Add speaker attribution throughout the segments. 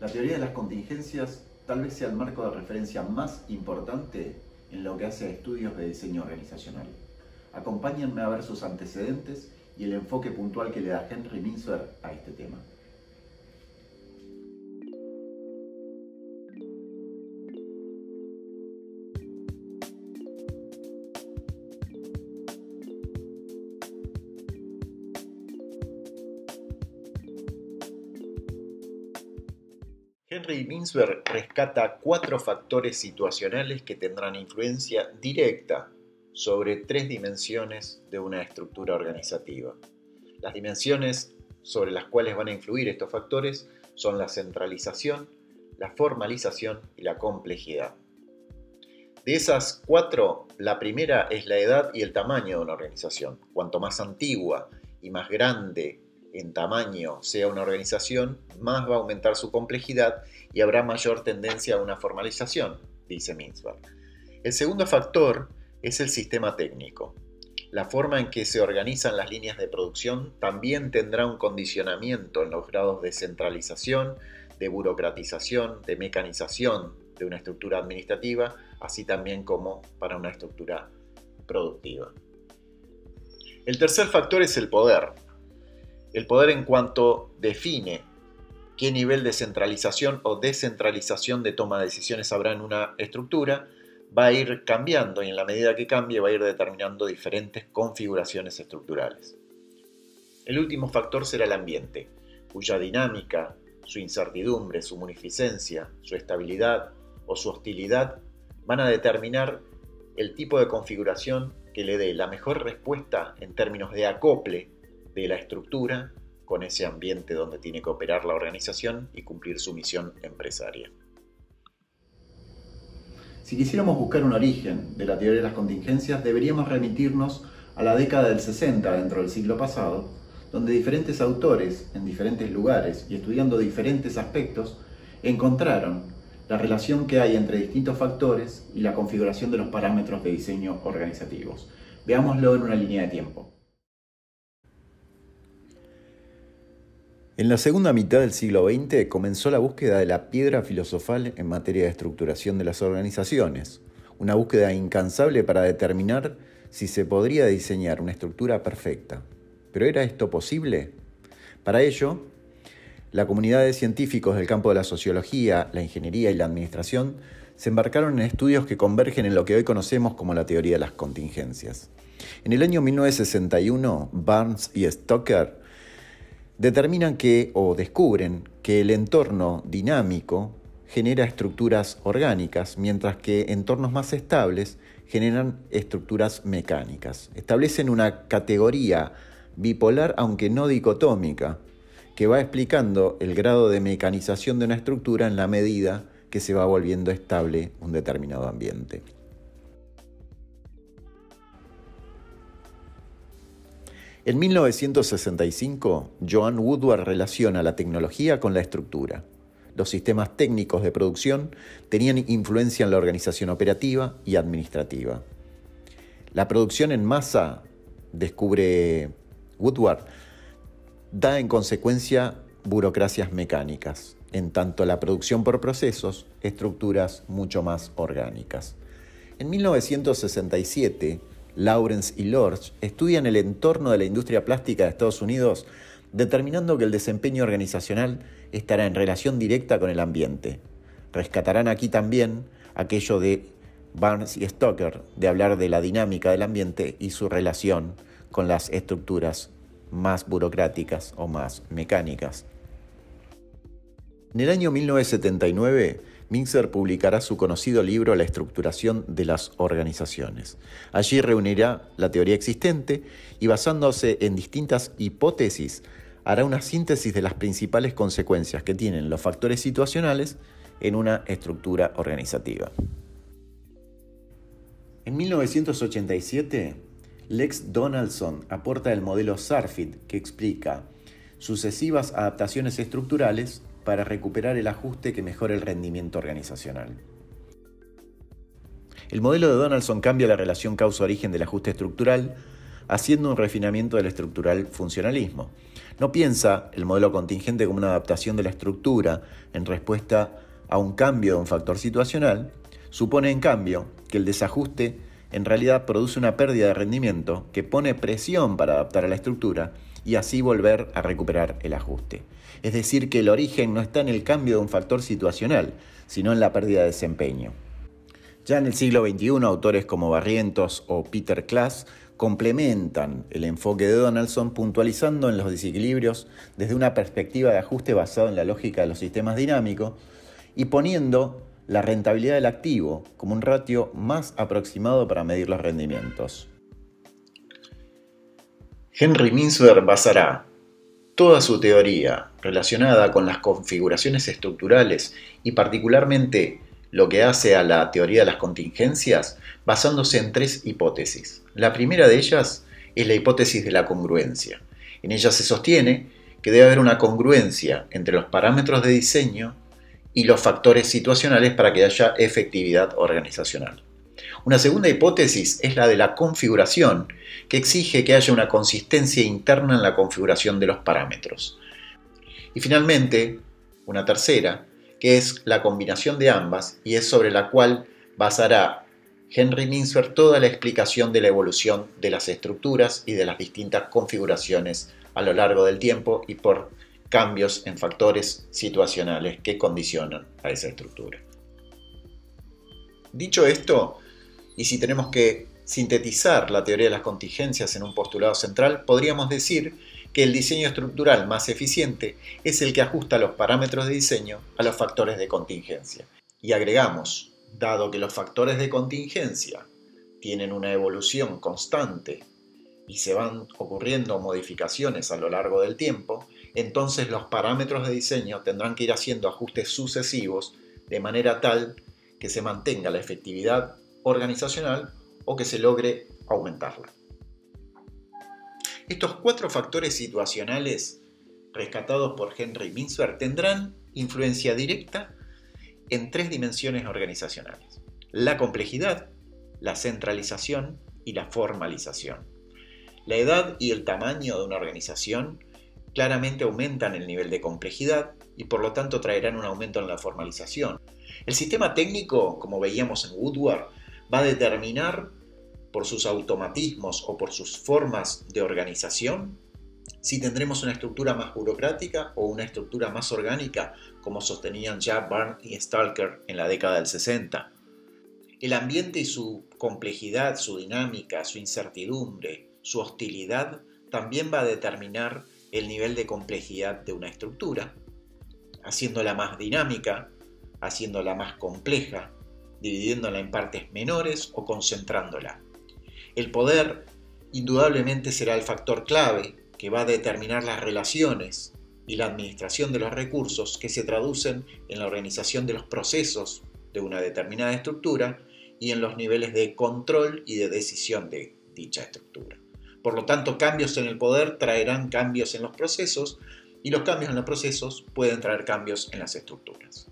Speaker 1: La teoría de las contingencias tal vez sea el marco de referencia más importante en lo que hace a estudios de diseño organizacional. Acompáñenme a ver sus antecedentes y el enfoque puntual que le da Henry Mintzberg a este tema. Henry Mintzberg rescata 4 factores situacionales que tendrán influencia directa sobre 3 dimensiones de una estructura organizativa. Las dimensiones sobre las cuales van a influir estos factores son la centralización, la formalización y la complejidad. De esas 4, la primera es la edad y el tamaño de una organización. Cuanto más antigua y más grande en tamaño sea una organización, más va a aumentar su complejidad y habrá mayor tendencia a una formalización, dice Mintzberg. El segundo factor es el sistema técnico. La forma en que se organizan las líneas de producción también tendrá un condicionamiento en los grados de centralización, de burocratización, de mecanización de una estructura administrativa, así también como para una estructura productiva. El tercer factor es el poder. El poder en cuanto define qué nivel de centralización o descentralización de toma de decisiones habrá en una estructura, va a ir cambiando y en la medida que cambie va a ir determinando diferentes configuraciones estructurales. El último factor será el ambiente, cuya dinámica, su incertidumbre, su munificencia, su estabilidad o su hostilidad van a determinar el tipo de configuración que le dé la mejor respuesta en términos de acople de la estructura con ese ambiente donde tiene que operar la organización y cumplir su misión empresaria. Si quisiéramos buscar un origen de la teoría de las contingencias, deberíamos remitirnos a la década del 60 dentro del siglo pasado, donde diferentes autores en diferentes lugares y estudiando diferentes aspectos encontraron la relación que hay entre distintos factores y la configuración de los parámetros de diseño organizativos. Veámoslo en una línea de tiempo. En la segunda mitad del siglo XX comenzó la búsqueda de la piedra filosofal en materia de estructuración de las organizaciones, una búsqueda incansable para determinar si se podría diseñar una estructura perfecta. ¿Pero era esto posible? Para ello, la comunidad de científicos del campo de la sociología, la ingeniería y la administración se embarcaron en estudios que convergen en lo que hoy conocemos como la teoría de las contingencias. En el año 1961, Barnes y Stoker determinan descubren que el entorno dinámico genera estructuras orgánicas, mientras que entornos más estables generan estructuras mecánicas. Establecen una categoría bipolar, aunque no dicotómica, que va explicando el grado de mecanización de una estructura en la medida que se va volviendo estable un determinado ambiente. En 1965, Joan Woodward relaciona la tecnología con la estructura. Los sistemas técnicos de producción tenían influencia en la organización operativa y administrativa. La producción en masa, descubre Woodward, da en consecuencia burocracias mecánicas, en tanto la producción por procesos, estructuras mucho más orgánicas. En 1967, Lawrence y Lorsch estudian el entorno de la industria plástica de Estados Unidos, determinando que el desempeño organizacional estará en relación directa con el ambiente. Rescatarán aquí también aquello de Barnes y Stoker, de hablar de la dinámica del ambiente y su relación con las estructuras más burocráticas o más mecánicas. En el año 1979, Mintzberg publicará su conocido libro La estructuración de las organizaciones. Allí reunirá la teoría existente y, basándose en distintas hipótesis, hará una síntesis de las principales consecuencias que tienen los factores situacionales en una estructura organizativa. En 1987, Lex Donaldson aporta el modelo SARFID, que explica sucesivas adaptaciones estructurales para recuperar el ajuste que mejore el rendimiento organizacional. El modelo de Donaldson cambia la relación causa-origen del ajuste estructural, haciendo un refinamiento del estructural funcionalismo. No piensa el modelo contingente como una adaptación de la estructura en respuesta a un cambio de un factor situacional, supone en cambio que el desajuste en realidad produce una pérdida de rendimiento que pone presión para adaptar a la estructura y así volver a recuperar el ajuste. Es decir, que el origen no está en el cambio de un factor situacional, sino en la pérdida de desempeño. Ya en el siglo XXI, autores como Barrientos o Peter Klaas complementan el enfoque de Donaldson puntualizando en los desequilibrios desde una perspectiva de ajuste basado en la lógica de los sistemas dinámicos y poniendo la rentabilidad del activo como un ratio más aproximado para medir los rendimientos. Henry Mintzberg basará toda su teoría relacionada con las configuraciones estructurales y particularmente lo que hace a la teoría de las contingencias basándose en tres hipótesis. La primera de ellas es la hipótesis de la congruencia. En ella se sostiene que debe haber una congruencia entre los parámetros de diseño y los factores situacionales para que haya efectividad organizacional. Una segunda hipótesis es la de la configuración, que exige que haya una consistencia interna en la configuración de los parámetros. Y finalmente, una tercera, que es la combinación de ambas y es sobre la cual basará Henry Mintzberg toda la explicación de la evolución de las estructuras y de las distintas configuraciones a lo largo del tiempo y por cambios en factores situacionales que condicionan a esa estructura. Dicho esto, y si tenemos que sintetizar la teoría de las contingencias en un postulado central, podríamos decir que el diseño estructural más eficiente es el que ajusta los parámetros de diseño a los factores de contingencia. Y agregamos, dado que los factores de contingencia tienen una evolución constante y se van ocurriendo modificaciones a lo largo del tiempo, entonces los parámetros de diseño tendrán que ir haciendo ajustes sucesivos de manera tal que se mantenga la efectividad organizacional o que se logre aumentarla. Estos cuatro factores situacionales rescatados por Henry Mintzberg tendrán influencia directa en tres dimensiones organizacionales: la complejidad, la centralización y la formalización. La edad y el tamaño de una organización claramente aumentan el nivel de complejidad y por lo tanto traerán un aumento en la formalización. El sistema técnico, como veíamos en Woodward, va a determinar por sus automatismos o por sus formas de organización si tendremos una estructura más burocrática o una estructura más orgánica, como sostenían ya Barnes y Stalker en la década del 60. El ambiente y su complejidad, su dinámica, su incertidumbre, su hostilidad también va a determinar el nivel de complejidad de una estructura, haciéndola más dinámica, haciéndola más compleja, dividiéndola en partes menores o concentrándola. El poder indudablemente será el factor clave que va a determinar las relaciones y la administración de los recursos que se traducen en la organización de los procesos de una determinada estructura y en los niveles de control y de decisión de dicha estructura. Por lo tanto, cambios en el poder traerán cambios en los procesos y los cambios en los procesos pueden traer cambios en las estructuras.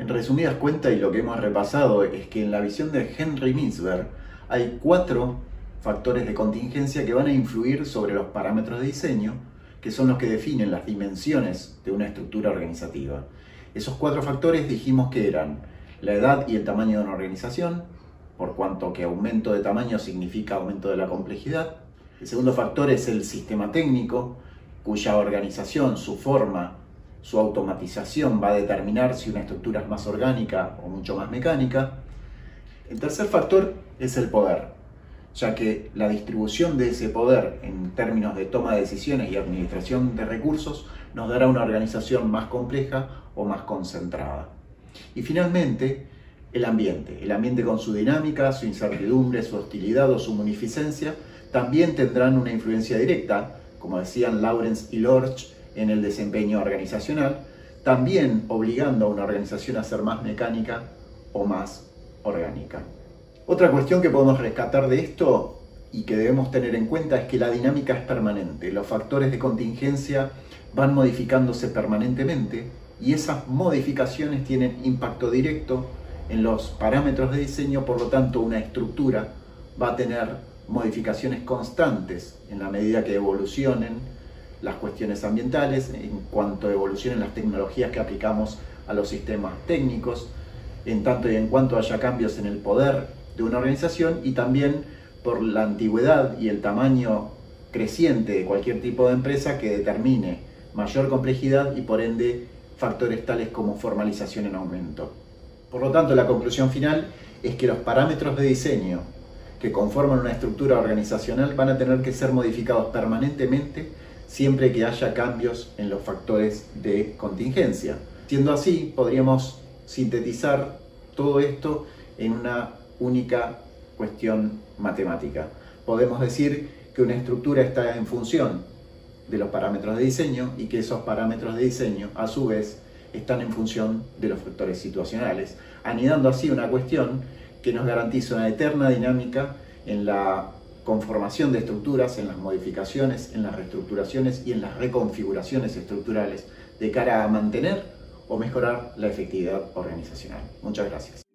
Speaker 1: En resumidas cuentas, y lo que hemos repasado, es que en la visión de Henry Mintzberg hay cuatro factores de contingencia que van a influir sobre los parámetros de diseño, que son los que definen las dimensiones de una estructura organizativa. Esos cuatro factores dijimos que eran la edad y el tamaño de una organización, por cuanto que aumento de tamaño significa aumento de la complejidad. El segundo factor es el sistema técnico, cuya organización, su forma, su automatización va a determinar si una estructura es más orgánica o mucho más mecánica. El tercer factor es el poder, ya que la distribución de ese poder en términos de toma de decisiones y administración de recursos nos dará una organización más compleja o más concentrada. Y finalmente, el ambiente con su dinámica, su incertidumbre, su hostilidad o su munificencia, también tendrán una influencia directa, como decían Lawrence y Lorch, en el desempeño organizacional, también obligando a una organización a ser más mecánica o más orgánica. Otra cuestión que podemos rescatar de esto y que debemos tener en cuenta es que la dinámica es permanente. Los factores de contingencia van modificándose permanentemente y esas modificaciones tienen impacto directo en los parámetros de diseño, por lo tanto una estructura va a tener modificaciones constantes en la medida que evolucionen las cuestiones ambientales, en cuanto evolucionen las tecnologías que aplicamos a los sistemas técnicos, en tanto y en cuanto haya cambios en el poder de una organización, y también por la antigüedad y el tamaño creciente de cualquier tipo de empresa que determine mayor complejidad y por ende factores tales como formalización en aumento. Por lo tanto, la conclusión final es que los parámetros de diseño que conforman una estructura organizacional van a tener que ser modificados permanentemente siempre que haya cambios en los factores de contingencia. Siendo así, podríamos sintetizar todo esto en una única cuestión matemática. Podemos decir que una estructura está en función de los parámetros de diseño y que esos parámetros de diseño, a su vez, están en función de los factores situacionales, anidando así una cuestión que nos garantiza una eterna dinámica en la conformación de estructuras, en las modificaciones, en las reestructuraciones y en las reconfiguraciones estructurales de cara a mantener o mejorar la efectividad organizacional. Muchas gracias.